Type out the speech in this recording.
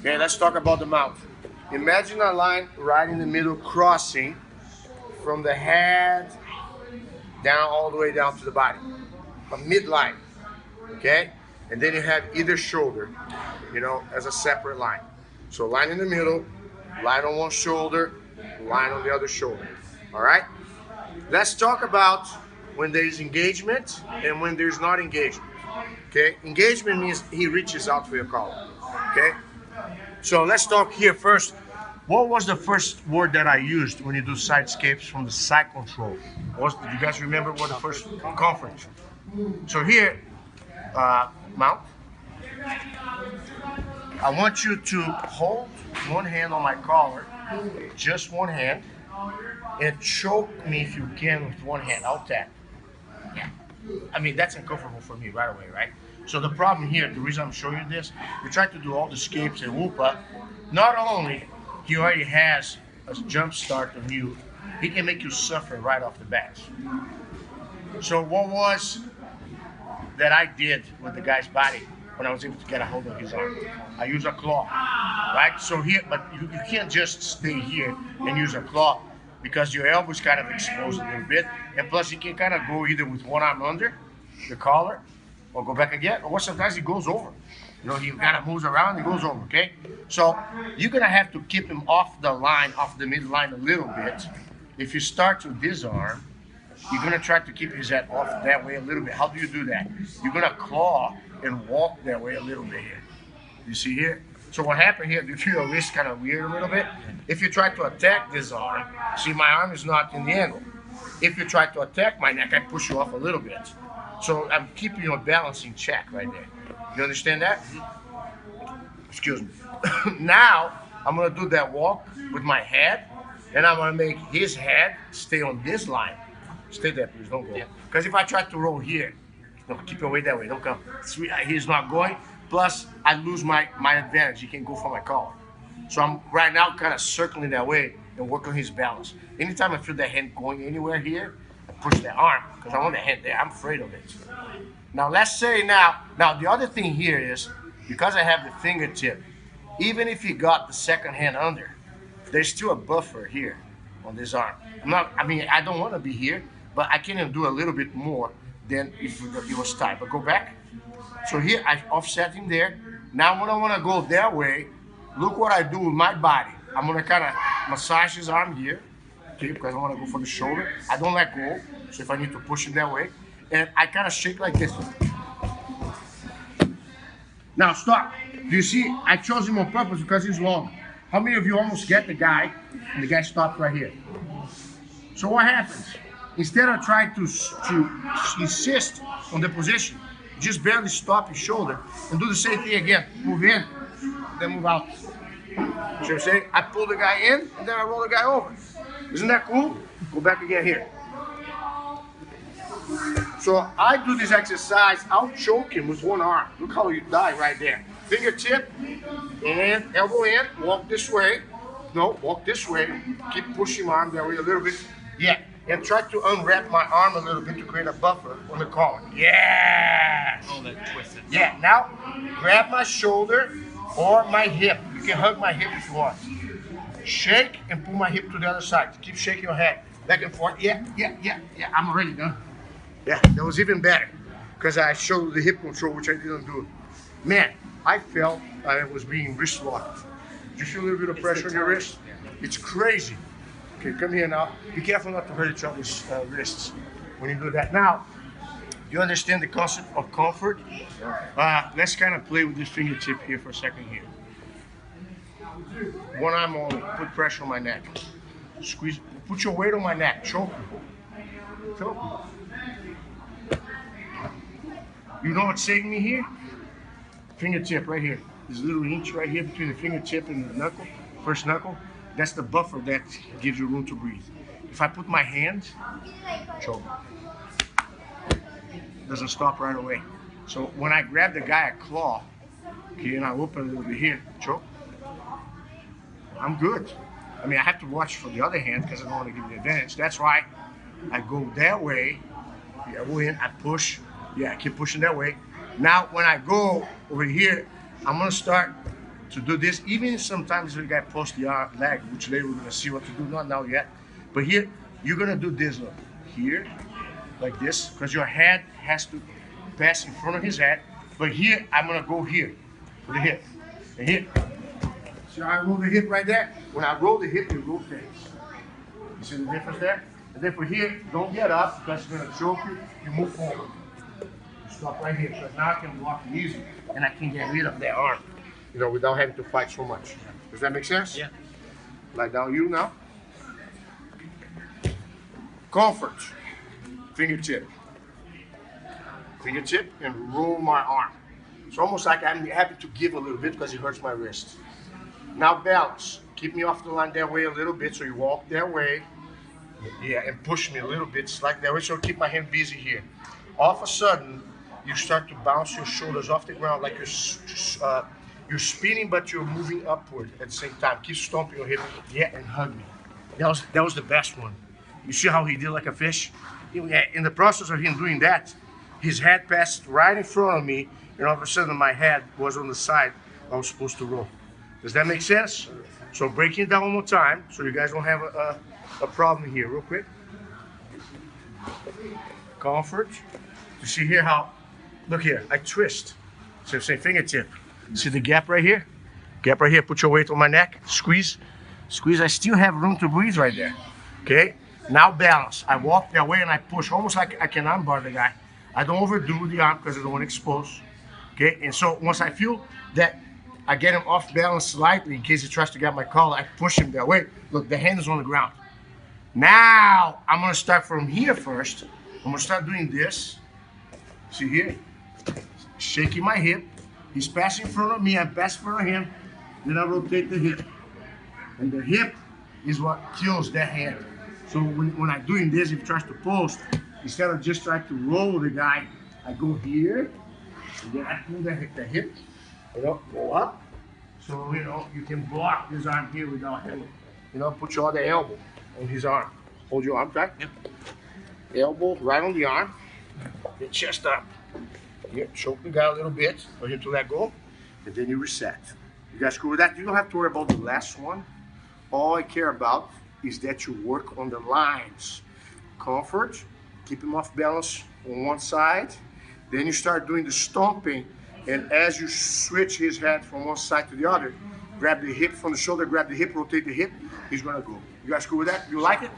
Okay, let's talk about the mount. Imagine a line right in the middle crossing from the head down all the way down to the body. A midline, okay? And then you have either shoulder, you know, as a separate line. So line in the middle, line on one shoulder, line on the other shoulder, all right? Let's talk about when there's engagement and when there's not engagement, okay? Engagement means he reaches out for your collar, okay? So let's talk here first. What was the first word that I used when you do side escapes from the side control? Do you guys remember what the first conference? So here, mount. I want you to hold one hand on my collar, just one hand, and choke me if you can with one hand. I'll tap. Yeah. I mean, that's uncomfortable for me right away, right? So the problem here, the reason I'm showing you this, we try to do all the escapes and whoop-up. Not only he already has a jump start on you, he can make you suffer right off the bat. So what was that I did with the guy's body when I was able to get a hold of his arm? I use a claw, right? So here, but you can't just stay here and use a claw because your elbow's kind of exposed a little bit, and plus you can kind of go either with one arm under the collar or go back again, or sometimes he goes over. You know, he kind of moves around and goes over, okay? So you're gonna have to keep him off the line, off the midline a little bit. If you start to disarm, you're gonna try to keep his head off that way a little bit. How do you do that? You're gonna claw and walk that way a little bit here. You see here? So what happened here, do you feel your wrist kind of weird a little bit? If you try to attack this arm, see my arm is not in the angle. If you try to attack my neck, I push you off a little bit. So I'm keeping your balance in check right there. You understand that? Excuse me. Now, I'm gonna do that walk with my head, and I'm gonna make his head stay on this line. Stay there, please, don't go. Because if I try to roll here, no, keep your weight that way, don't come. He's not going, plus I lose my advantage. He can go for my collar. So I'm right now kind of circling that way and work on his balance. Anytime I feel that hand going anywhere here, I push that arm, because I want the hand there. I'm afraid of it. Now let's say now the other thing here is, because I have the fingertip, even if you got the second hand under, there's still a buffer here on this arm. I don't want to be here, but I can do a little bit more than if it was tight. But go back. So here I offset him there. Now when I want to go that way, look what I do with my body. I'm gonna kind of massage his arm here, okay, because I want to go for the shoulder. I don't let go, so if I need to push him that way, and I kind of shake like this. Now stop. Do you see? I chose him on purpose because he's long. How many of you almost get the guy, and the guy stopped right here? So what happens? Instead of trying to insist on the position, just barely stop your shoulder and do the same thing again. Move in, then move out. See what I'm saying? I pull the guy in, and then I roll the guy over. Isn't that cool? Go back again here. So I do this exercise, I'll choke him with one arm. Look how you die right there. Fingertip, and elbow in, walk this way. No, walk this way. Keep pushing my arm that way a little bit. Yeah, and try to unwrap my arm a little bit to create a buffer on the collar. Yeah! Oh, that twisted. Yeah, now grab my shoulder or my hip. You can hug my hip if you want. Shake and pull my hip to the other side. Keep shaking your head back and forth. Yeah. I'm already done. Yeah, that was even better because I showed the hip control, which I didn't do. Man, I felt I was being wrist locked. Do you feel a little bit of pressure on your wrist? It's crazy. Okay, come here now. Be careful not to hurt each other's wrists when you do that. Now, you understand the concept of comfort? Let's kind of play with this fingertip here for a second here. One arm only. Put pressure on my neck. Squeeze. Put your weight on my neck. Choke me. Choke me. You know what's saving me here? Fingertip right here. This little inch right here between the fingertip and the knuckle, first knuckle. That's the buffer that gives you room to breathe. If I put my hand, choke. Doesn't stop right away. So when I grab the guy, I claw, okay, and I open a little bit here, choke. I'm good. I mean, I have to watch for the other hand because I don't want to give you the advantage. That's why I go that way. Yeah, I go in, I push. Yeah, I keep pushing that way. Now, when I go over here, I'm gonna start to do this. Even sometimes the guy posts the leg, which later we're gonna see what to do, not now yet. But here, you're gonna do this, look, here, like this, because your head has to pass in front of his head. But here, I'm gonna go here, with the hip, and here. See how I roll the hip right there? When I roll the hip, it rotates. You see the difference there? And then for here, don't get up because it's gonna choke you. You move forward. You stop right here, because now I can block it easy, and I can get rid of that arm, you know, without having to fight so much. Does that make sense? Yeah. Lie down you now. Comfort. Fingertip. Fingertip and roll my arm. It's almost like I'm happy to give a little bit because it hurts my wrist. Now balance. Keep me off the line that way a little bit, so you walk that way. Yeah, and push me a little bit, like that way, so keep my hand busy here. All of a sudden, you start to bounce your shoulders off the ground like you're spinning, but you're moving upward at the same time. Keep stomping your hip, yeah, and hug me. That was the best one. You see how he did like a fish? In the process of him doing that, his head passed right in front of me, and all of a sudden my head was on the side I was supposed to roll. Does that make sense? So breaking it down one more time, so you guys don't have a problem here, real quick. Comfort. You see here how, look here, I twist. So say fingertip. See the gap right here? Gap right here, put your weight on my neck, squeeze. Squeeze, I still have room to breathe right there. Okay? Now balance. I walk that way and I push, almost like I can armbar the guy. I don't overdo the arm because I don't want to expose. Okay? And so once I feel that I get him off balance slightly in case he tries to get my collar, I push him that way. Look, the hand is on the ground. Now, I'm gonna start from here first. I'm gonna start doing this. See here? Shaking my hip. He's passing in front of me, I'm passing in front of him. Then I rotate the hip. And the hip is what kills that hand. So when I'm doing this, if he tries to post, instead of just trying to roll the guy, I go here, and then I pull the hip, you know, go up. So, you know, you can block his arm here without having, you know, put your other elbow on his arm. Hold your arm tight. Yep. Elbow right on the arm. Get chest up. Here, choke the guy a little bit for him to let go. And then you reset. You guys cool with that? You don't have to worry about the last one. All I care about is that you work on the lines. Comfort, keep him off balance on one side. Then you start doing the stomping. And as you switch his head from one side to the other, grab the hip from the shoulder, grab the hip, rotate the hip, he's gonna go. You guys cool with that? You like it?